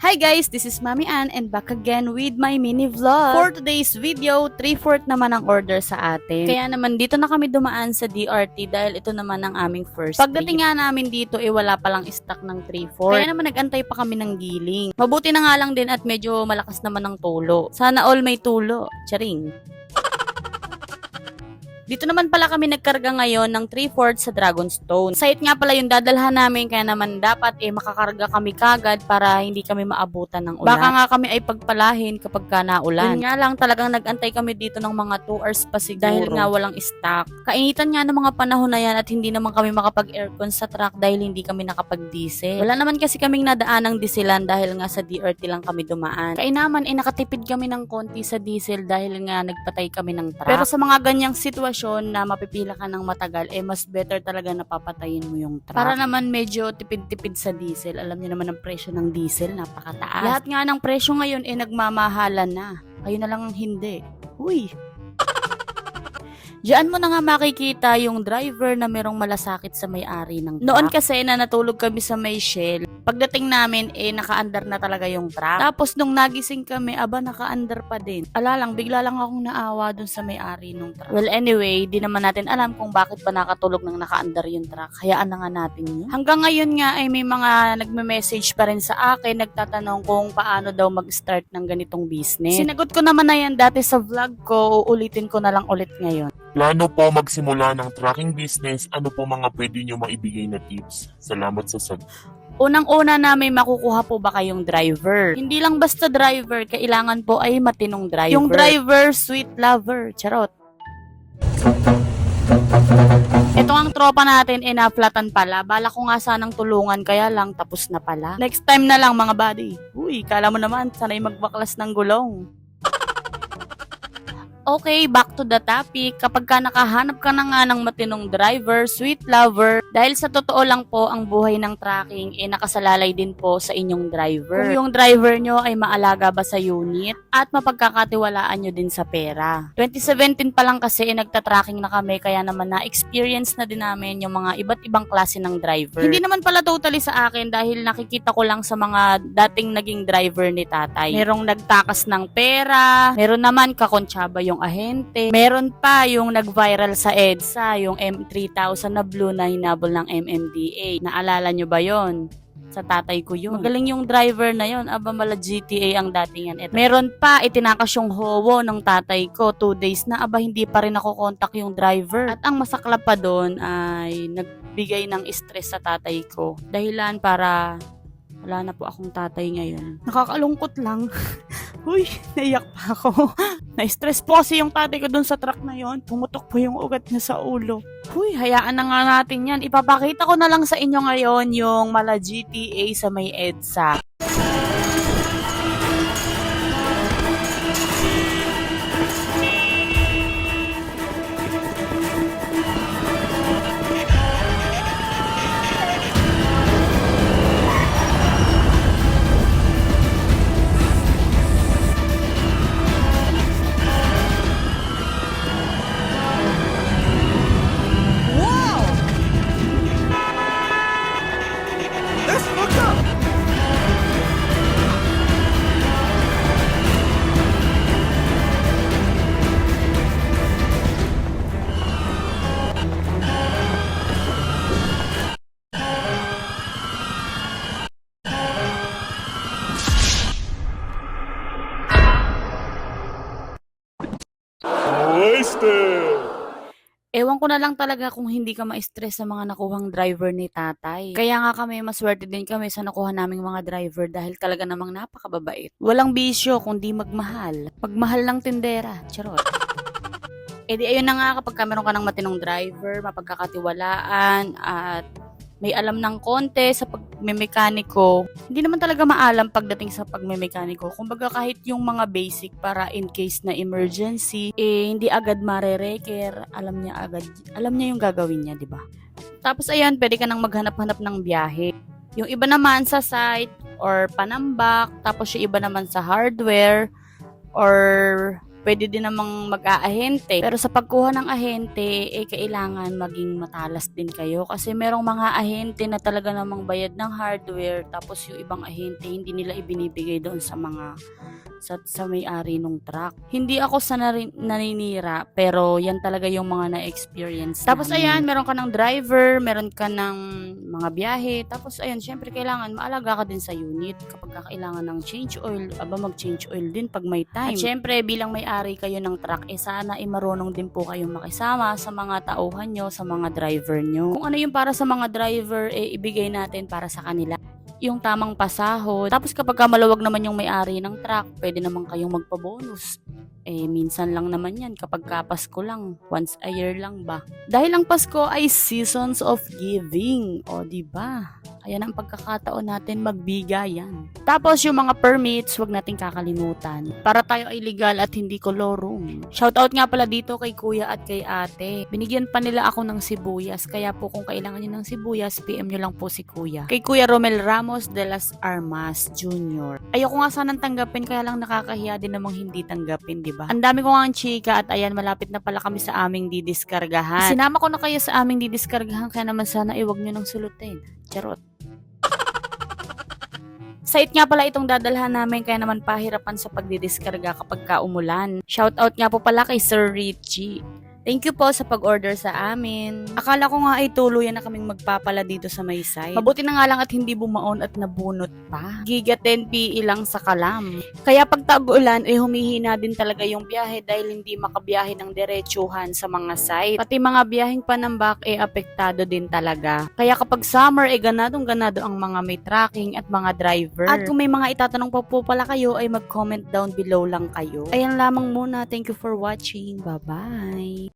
Hi guys, this is Mami Ann and back again with my mini vlog. For today's video, 3/4 naman ang order sa atin. Kaya naman dito na kami dumaan sa DRT dahil ito naman ang aming first Pagdating nga namin dito, wala palang stock ng 3/4. Kaya naman nagantay pa kami ng giling. Mabuti na nga lang din at medyo malakas naman ang tulo. Sana all may tulo. Charing. Dito naman pala kami nagkarga ngayon ng 3/4 sa Dragonstone. Site nga pala yung dadalhan namin kaya naman dapat makakarga kami kagad para hindi kami maabutan ng ulan. Baka nga kami ay pagpalahin kapag ka naulan. Yun nga lang talagang nagantay kami dito ng mga 2 hours pa siguro. Dahil nga walang stock. Kainitan nga ng mga panahon na yan at hindi naman kami makapag-aircon sa truck dahil hindi kami nakapag-diesel. Wala naman kasi kaming nadaan ng dieselan dahil nga sa DRT lang kami dumaan. Kaya naman nakatipid kami ng konti sa diesel dahil nga nagpatay kami ng truck. Pero sa mga ganyang sitwasyon na mapipila ka ng matagal, mas better talaga na papatayin mo yung truck. Para naman medyo tipid-tipid sa diesel. Alam niyo naman ang presyo ng diesel, napakataas. Lahat nga ng presyo ngayon nagmamahalan na. Kayo na lang ang hindi. Uy! Diyan mo na nga makikita yung driver na merong malasakit sa may-ari ng truck. Noon kasi na natulog kami sa may Shell, pagdating namin naka-under na talaga yung truck. Tapos nung nagising kami, naka-under pa din. Lang, bigla lang akong naawa dun sa may-ari ng truck. Well anyway, di naman natin alam kung bakit ba nakatulog ng naka-under yung truck. Hayaan na nga natin yun. Hanggang ngayon nga may mga nagme-message pa rin sa akin, nagtatanong kung paano daw mag-start ng ganitong business. Sinagot ko naman na yan dati sa vlog ko, uulitin ko na lang ulit ngayon. Plano po magsimula ng trucking business, ano po mga pwede nyo maibigay na tips? Salamat sa sagot. Unang-una na may makukuha po ba kayong driver? Hindi lang basta driver, kailangan po ay matinong driver. Yung driver, sweet lover. Charot. Ito ang tropa natin, na-flatan pala. Bala ko nga sanang tulungan, kaya lang tapos na pala. Next time na lang mga buddy. Uy, kala mo naman, sanay magbaklas ng gulong. Okay, back to the topic. Kapag ka nakahanap ka na nga ng matinong driver, sweet lover, dahil sa totoo lang po, ang buhay ng trucking nakasalalay din po sa inyong driver. Kung yung driver nyo ay maalaga ba sa unit at mapagkakatiwalaan nyo din sa pera. 2017 pa lang kasi nagtatracking na kami kaya naman na-experience na din namin yung mga iba't ibang klase ng driver. Hindi naman pala totally sa akin dahil nakikita ko lang sa mga dating naging driver ni tatay. Merong nagtakas ng pera, meron naman kakontsaba yung ahente. Meron pa yung nag-viral sa EDSA, yung M3000 na blue na hinabol ng MMDA. Naalala nyo ba yon? Sa tatay ko yun. Magaling yung driver na yon. Mala GTA ang datingan. Meron pa, itinakas yung howo ng tatay ko. 2 days na, hindi pa rin ako kontak yung driver. At ang masaklap pa doon ay nagbigay ng stress sa tatay ko. Dahilan para wala na po akong tatay ngayon. Nakakalungkot lang. Uy, naiyak pa ako. Na-stress po kasi yung tatay ko dun sa truck na yon. Pumutok po yung ugat niya sa ulo. Uy, hayaan na nga natin yan. Ipapakita ko na lang sa inyo ngayon yung mala GTA sa may EDSA. Ewan ko na lang talaga kung hindi ka ma-stress sa mga nakuhang driver ni tatay. Kaya nga kami, maswerte din kami sa nakuha naming mga driver dahil talaga namang napakababait. Walang bisyo kundi magmahal. Pagmahal ng tindera. Charot. Di ayun na nga kapag meron ka ng matinong driver, mapagkakatiwalaan at may alam ng konti sa pagmemekaniko. Hindi naman talaga maalam pagdating sa pagmemekaniko. Kumbaga kahit yung mga basic para in case na emergency, hindi agad marereker. Alam niya yung gagawin niya, di ba? Tapos ayan, pwede ka nang maghanap-hanap ng biyahe. Yung iba naman sa site or panambak, tapos yung iba naman sa hardware or pwede din namang mag-aahente. Pero sa pagkuha ng ahente, kailangan maging matalas din kayo. Kasi merong mga ahente na talaga namang bayad ng hardware, tapos yung ibang ahente hindi nila ibinibigay doon sa mga sa may-ari ng truck. Hindi ako sa naninira, pero yan talaga yung mga na-experience. Tapos ayan, meron ka ng driver, meron ka ng mga biyahe, tapos ayan, syempre kailangan maalaga ka din sa unit. Kapag kailangan ng change oil, mag-change oil din pag may time. At syempre, bilang may-ari kayo ng truck, sana marunong din po kayong makisama sa mga tauhan nyo, sa mga driver nyo. Kung ano yung para sa mga driver, ibigay natin para sa kanila yung tamang pasahod. Tapos kapag maluwag naman yung may-ari ng truck, pwede naman kayong magpa-bonus. Minsan lang naman yan, kapag Pasko lang, once a year lang ba. Dahil ang Pasko ay seasons of giving, o diba? Ayan ang pagkakataon natin magbigayan. Tapos yung mga permits, wag nating kakalimutan. Para tayo ay legal at hindi kolorong. Shoutout nga pala dito kay kuya at kay ate. Binigyan pa nila ako ng sibuyas, kaya po kung kailangan nyo ng sibuyas, PM nyo lang po si kuya. Kay Kuya Romel Ramos de las Armas Jr. Ayoko nga sanang tanggapin, kaya lang nakakahiya din namang hindi tanggapin, diba? Ang dami ko nga ang chika at ayan, malapit na pala kami sa aming didiskargahan. Sinama ko na kayo sa aming didiskargahan, kaya naman sana iwag nyo nang sulutin. Charot. Site nga pala itong dadalhan namin, kaya naman pahirapan sa pagdidiskarga kapag umulan. Shoutout nga po pala kay Sir Richie. Thank you po sa pag-order sa amin. Akala ko nga ay tuluyan na kaming magpapala dito sa may site. Mabuti na nga lang at hindi bumaon at nabunot pa. Giga 10 PE lang sa kalam. Kaya pag tag-ulan, humihina din talaga yung biyahe dahil hindi makabiyahe ng diretsuhan sa mga site. Pati mga biyaheng panambak apektado din talaga. Kaya kapag summer, ganadong-ganado ang mga may tracking at mga driver. At kung may mga itatanong pa po pala kayo, ay mag-comment down below lang kayo. Ayan lamang muna. Thank you for watching. Bye-bye!